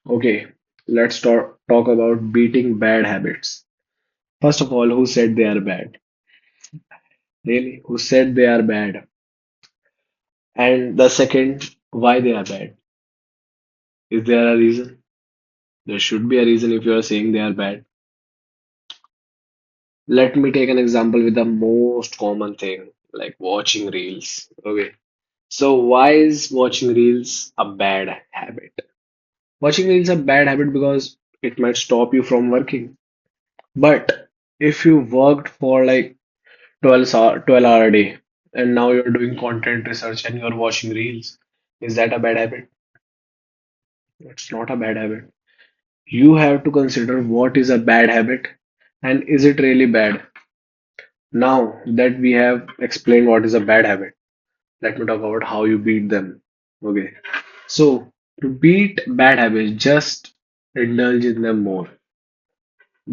Okay, let's talk about beating bad habits. First of all, who said they are bad? Really? Who said they are bad? And the second, why they are bad? Is there a reason? There should be a reason if you are saying they are bad. Let me take an example with the most common thing, like watching reels. Okay. So why is watching reels a bad habit? Watching reels a bad habit because it might stop you from working. But if you worked for like 12 hour a day and now you're doing content research and you're watching reels, is that a bad habit? It's not a bad habit. You have to consider what is a bad habit and is it really bad? Now that we have explained what is a bad habit, let me talk about how you beat them. Okay. So to beat bad habits, just indulge in them more.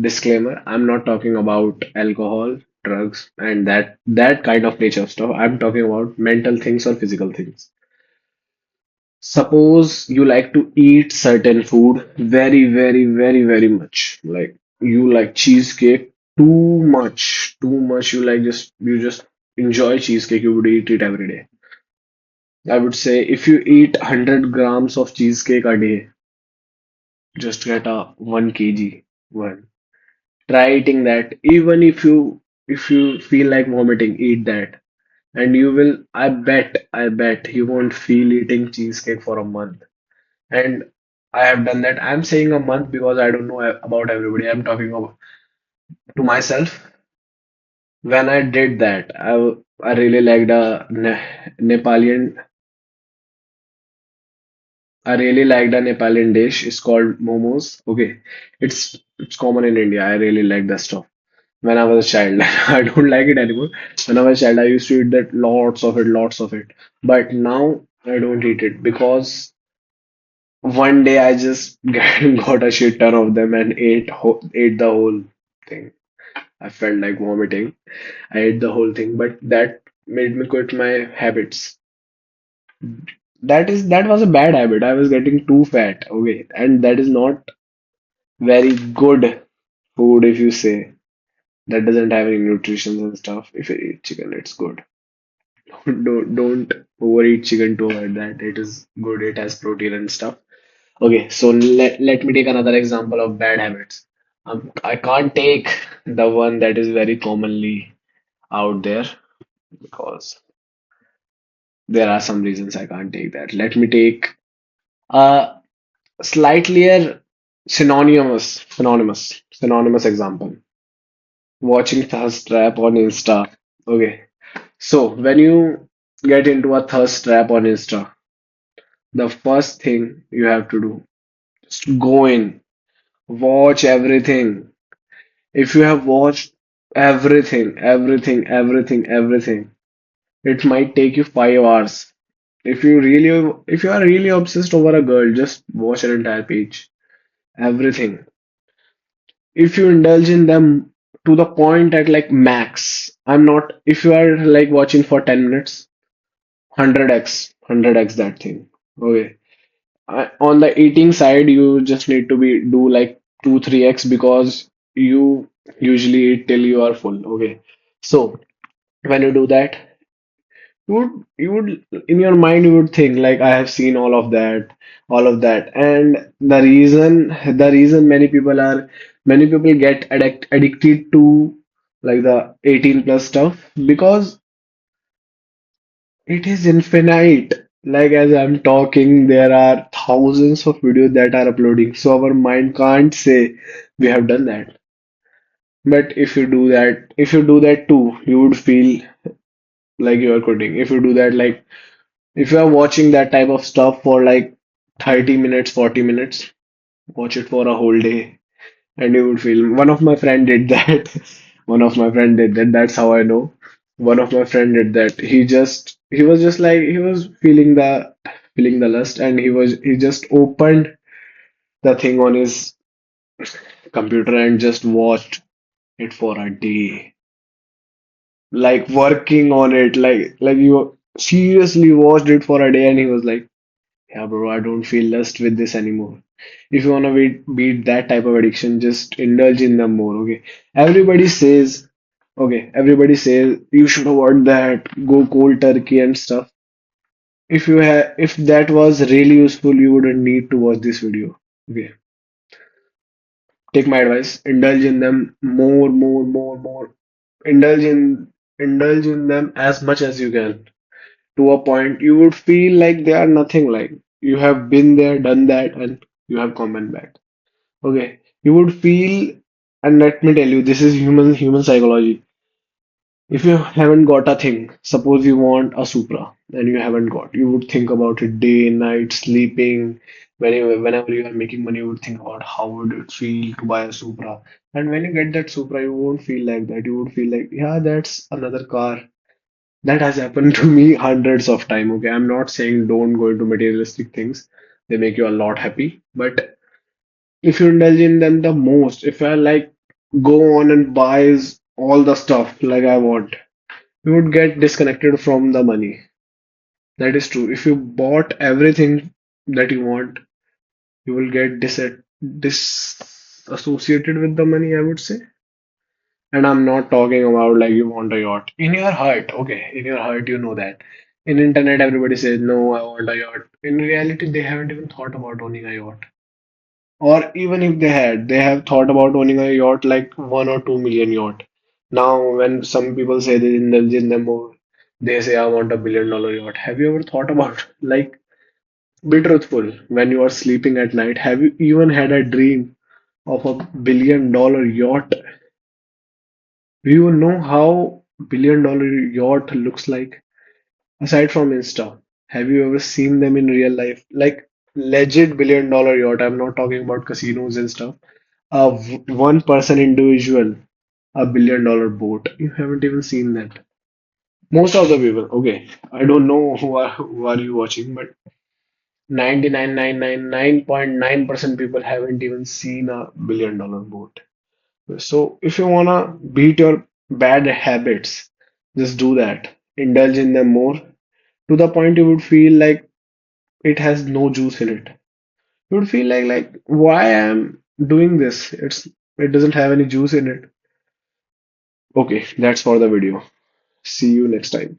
Disclaimer, I'm not talking about alcohol, drugs, and that kind of nature of stuff. I'm talking about mental things or physical things. Suppose you like to eat certain food very, very, very, very much. Like you like cheesecake too much. You just enjoy cheesecake. You would eat it every day. I would say if you eat 100 grams of cheesecake a day, just get a 1 kg one. Try eating that. Even if you feel like vomiting, eat that. And you will, I bet you won't feel eating cheesecake for a month. And I have done that. I'm saying a month because I don't know about everybody. I'm talking about to myself. When I did that, I really liked a Nepalian. I really liked a Nepalian dish. It's called momos. Okay, it's common in India. I really like that stuff. When I was a child, I don't like it anymore. When I was a child, I used to eat that lots of it, lots of it. But now I don't eat it because one day I just got a shit ton of them and ate the whole thing. I felt like vomiting. I ate the whole thing, but that made me quit my habits. That was a bad habit. I was getting too fat. Okay, and that is not very good food if you say that doesn't have any nutrition and stuff. If you eat chicken, it's good. Don't overeat chicken to avoid that. It is good. It has protein and stuff. Okay, so let me take another example of bad habits. I can't take the one that is very commonly out there because there are some reasons I can't take that. Let me take a slightly synonymous example. Watching thirst trap on Insta. Okay, so when you get into a thirst trap on Insta, the first thing you have to do is to go in, watch everything. If you have watched everything, it might take you 5 hours. If you are really obsessed over a girl, just watch her entire page. Everything. If you indulge in them to the point at like max, I'm not, if you are like watching for 10 minutes, 100x that thing. Okay. On the eating side, you just need to be do like 2 3x because you usually eat till you are full. Okay. So when you do that, you would in your mind you would think like I have seen all of that. And the reason many people get addicted to like the 18 plus stuff because it is infinite. Like as I'm talking, there are thousands of videos that are uploading. So our mind can't say we have done that. But if you do that too, you would feel like you are quitting. If you do that, like if you are watching that type of stuff for like 30 minutes, 40 minutes, watch it for a whole day and you would feel. One of my friend did that. One of my friend did that. That's how I know. One of my friend did that. He was just like he was feeling the lust and he just opened the thing on his computer and just watched it for a day. Like working on it. Like you seriously watched it for a day and he was like, yeah, bro, I don't feel lust with this anymore. If you want to beat that type of addiction, just indulge in them more. Okay. Everybody says, everybody says you should avoid that, go cold turkey and stuff. If that was really useful, you wouldn't need to watch this video. Okay. Take my advice, indulge in them more, more, more, more. Indulge in indulge in them as much as you can. To a point, you would feel like they are nothing like. You have been there, done that, and you have come back. Okay. You would feel, and let me tell you, this is human psychology. If you haven't got a thing, suppose you want a Supra and you haven't got, you would think about it day, night, sleeping. Whenever you are making money, you would think about how would it feel to buy a Supra. And when you get that Supra, you won't feel like that. You would feel like, yeah, that's another car. That has happened to me hundreds of times. Okay, I'm not saying don't go into materialistic things. They make you a lot happy. But if you indulge in them the most, if I like go on and buys all the stuff like I want, you would get disconnected from the money. That is true. If you bought everything that you want, you will get disassociated with the money, I would say. And I'm not talking about like you want a yacht. In your heart, okay, in your heart, you know that. In internet, everybody says, no, I want a yacht. In reality, they haven't even thought about owning a yacht. Or even if they had, they have thought about owning a yacht like 1 or 2 million yacht. Now, when some people say they indulge in them more, they say, I want $1 billion yacht. Have you ever thought about, like, be truthful, when you are sleeping at night, have you even had a dream of $1 billion yacht? Do you know how $1 billion yacht looks like? Aside from Insta, have you ever seen them in real life? Like, legit $1 billion yacht. I'm not talking about casinos and stuff. One person individual, $1 billion boat. You haven't even seen that. Most of the people, okay, I don't know who are you watching, but 99.999% people haven't even seen a $1 billion boat. So if you wanna beat your bad habits, just do that. Indulge in them more to the point you would feel like it has no juice in it. You would feel like why I'm doing this? It doesn't have any juice in it. Okay, that's for the video. See you next time.